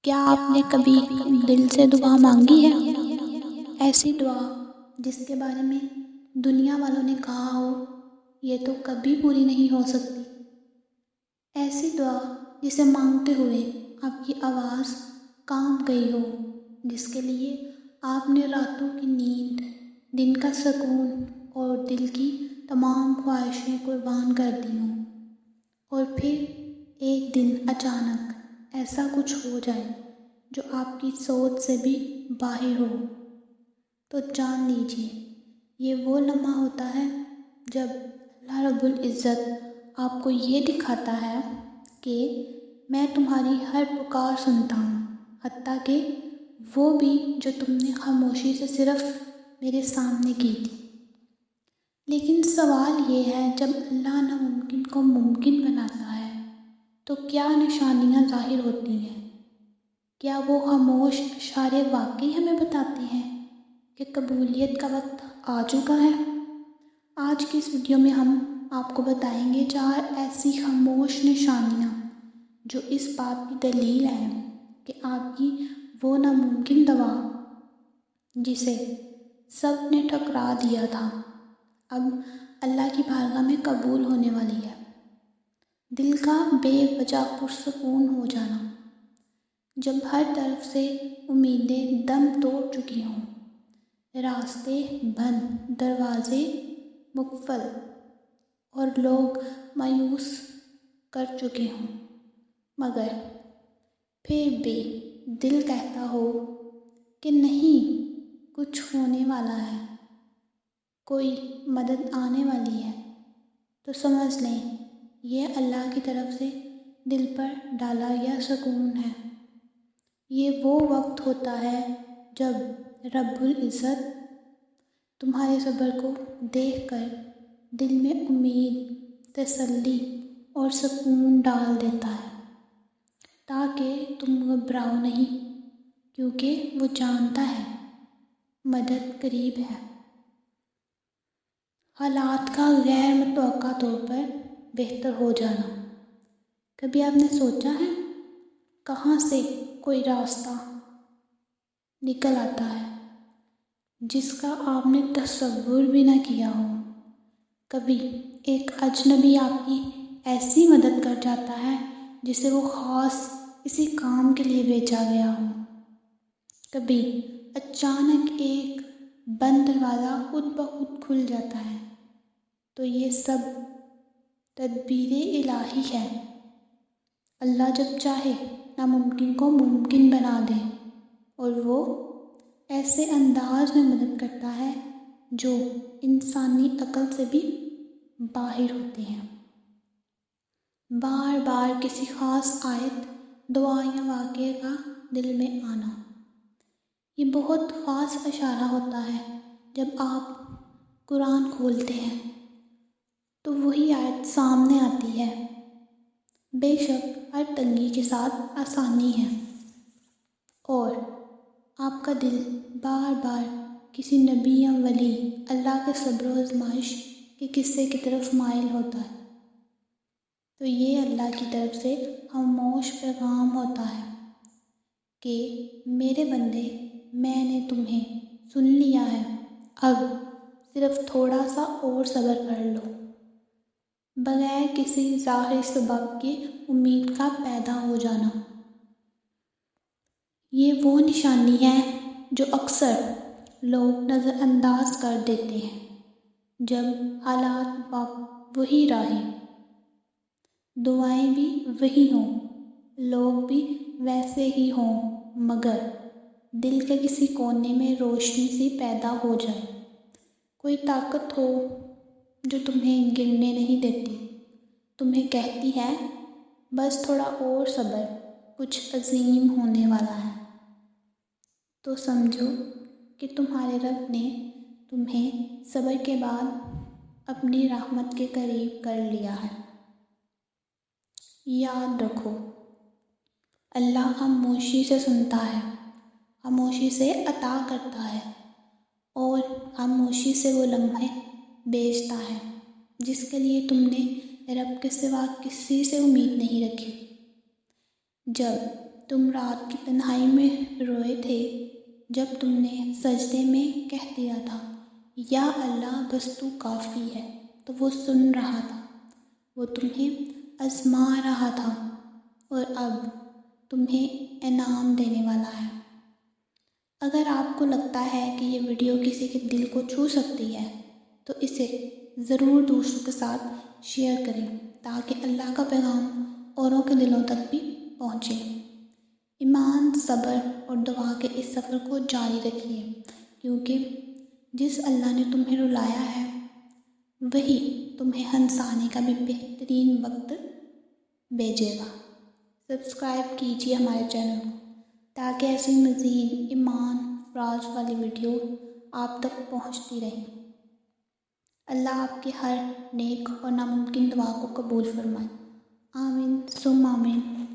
کیا آپ نے کبھی دل سے دعا مانگی ہے؟ ایسی دعا جس کے بارے میں دنیا والوں نے کہا ہو یہ تو کبھی پوری نہیں ہو سکتی۔ ایسی دعا جسے مانگتے ہوئے آپ کی آواز کانپ گئی ہو، جس کے لیے آپ نے راتوں کی نیند، دن کا سکون اور دل کی تمام خواہشیں قربان کر دی ہوں، اور پھر ایک دن اچانک ایسا کچھ ہو جائے جو آپ کی سوچ سے بھی باہر ہو، تو جان لیجیے یہ وہ لمحہ ہوتا ہے جب اللہ رب العزت آپ کو یہ دکھاتا ہے کہ میں تمہاری ہر پکار سنتا ہوں، حتیٰ کہ وہ بھی جو تم نے خاموشی سے صرف میرے سامنے کی تھی۔ لیکن سوال یہ ہے، جب اللہ ناممکن کو ممکن بناتا ہے تو کیا نشانیاں ظاہر ہوتی ہیں؟ کیا وہ خاموش اشارے واقعی ہمیں بتاتے ہیں کہ قبولیت کا وقت آ چکا ہے؟ آج کی اس ویڈیو میں ہم آپ کو بتائیں گے 4 ایسی خاموش نشانیاں جو اس بات کی دلیل ہیں کہ آپ کی وہ ناممکن دعا جسے سب نے ٹھکرا دیا تھا اب اللہ کی بارگاہ میں قبول ہونے والی ہے۔ دل کا بے وجہ پرسکون ہو جانا، جب ہر طرف سے امیدیں دم توڑ چکی ہوں، راستے بند، دروازے مقفل اور لوگ مایوس کر چکے ہوں، مگر پھر بھی دل کہتا ہو کہ نہیں، کچھ ہونے والا ہے، کوئی مدد آنے والی ہے، تو سمجھ لیں یہ اللہ کی طرف سے دل پر ڈالا گیا سکون ہے۔ یہ وہ وقت ہوتا ہے جب رب العزت تمہارے صبر کو دیکھ کر دل میں امید، تسلی اور سکون ڈال دیتا ہے، تاکہ تم گھبراؤ نہیں، کیونکہ وہ جانتا ہے مدد قریب ہے۔ حالات کا غیر متوقع طور پر بہتر ہو جانا، کبھی آپ نے سوچا ہے کہاں سے کوئی راستہ نکل آتا ہے جس کا آپ نے تصور بھی نہ کیا ہو؟ کبھی ایک اجنبی آپ کی ایسی مدد کر جاتا ہے جسے وہ خاص کسی کام کے لیے بھیجا گیا ہو۔ کبھی اچانک ایک بند دروازہ خود بخود کھل جاتا ہے، تو یہ سب تدبیر الہی ہے۔ اللہ جب چاہے ناممکن کو ممکن بنا دے، اور وہ ایسے انداز میں مدد کرتا ہے جو انسانی عقل سے بھی باہر ہوتے ہیں۔ بار بار کسی خاص آیت، دعا یا واقعے کا دل میں آنا، یہ بہت خاص اشارہ ہوتا ہے۔ جب آپ قرآن کھولتے ہیں تو وہی آیت سامنے آتی ہے۔ بے شک ہر تنگی کے ساتھ آسانی ہے، اور آپ کا دل بار بار کسی نبی یا ولی اللہ کے صبر و آزمائش کے قصے کی طرف مائل ہوتا ہے، تو یہ اللہ کی طرف سے خاموش پیغام ہوتا ہے کہ میرے بندے، میں نے تمہیں سن لیا ہے، اب صرف تھوڑا سا اور صبر کر لو۔ بغیر کسی ظاہری سبب کی امید کا پیدا ہو جانا، یہ وہ نشانی ہے جو اکثر لوگ نظر انداز کر دیتے ہیں۔ جب حالات وہی راہیں، دعائیں بھی وہی ہوں، لوگ بھی ویسے ہی ہوں، مگر دل کے کسی کونے میں روشنی سی پیدا ہو جائے، کوئی طاقت ہو جو تمہیں گرنے نہیں دیتی، تمہیں کہتی ہے بس تھوڑا اور صبر، کچھ عظیم ہونے والا ہے، تو سمجھو کہ تمہارے رب نے تمہیں صبر کے بعد اپنی رحمت کے قریب کر لیا ہے۔ یاد رکھو، اللہ خاموشی سے سنتا ہے، خاموشی سے عطا کرتا ہے، اور خاموشی سے وہ لمحے بیچتا ہے جس کے لیے تم نے رب کے سوا کسی سے امید نہیں رکھی۔ جب تم رات کی تنہائی میں روئے تھے جب تم نے سجدے میں کہہ دیا تھا یا اللہ بس تو کافی ہے، تو وہ سن رہا تھا، وہ تمہیں آزما رہا تھا اور اب تمہیں انعام دینے والا ہے۔ اگر آپ کو لگتا ہے کہ یہ ویڈیو کسی کے دل کو چھو سکتی ہے تو اسے ضرور دوسروں کے ساتھ شیئر کریں تاکہ اللہ کا پیغام اوروں کے دلوں تک بھی پہنچے۔ ایمان، صبر اور دعا کے اس سفر کو جاری رکھیے، کیونکہ جس اللہ نے تمہیں رلایا ہے وہی تمہیں ہنسانے کا بھی بہترین وقت بھیجے گا۔ سبسکرائب کیجیے ہمارے چینل کو تاکہ ایسی مزید ایمان راز والی ویڈیو آپ تک پہنچتی رہیں۔ اللہ آپ کی ہر نیک اور ناممکن دعا کو قبول فرمائے۔ آمین ثم آمین۔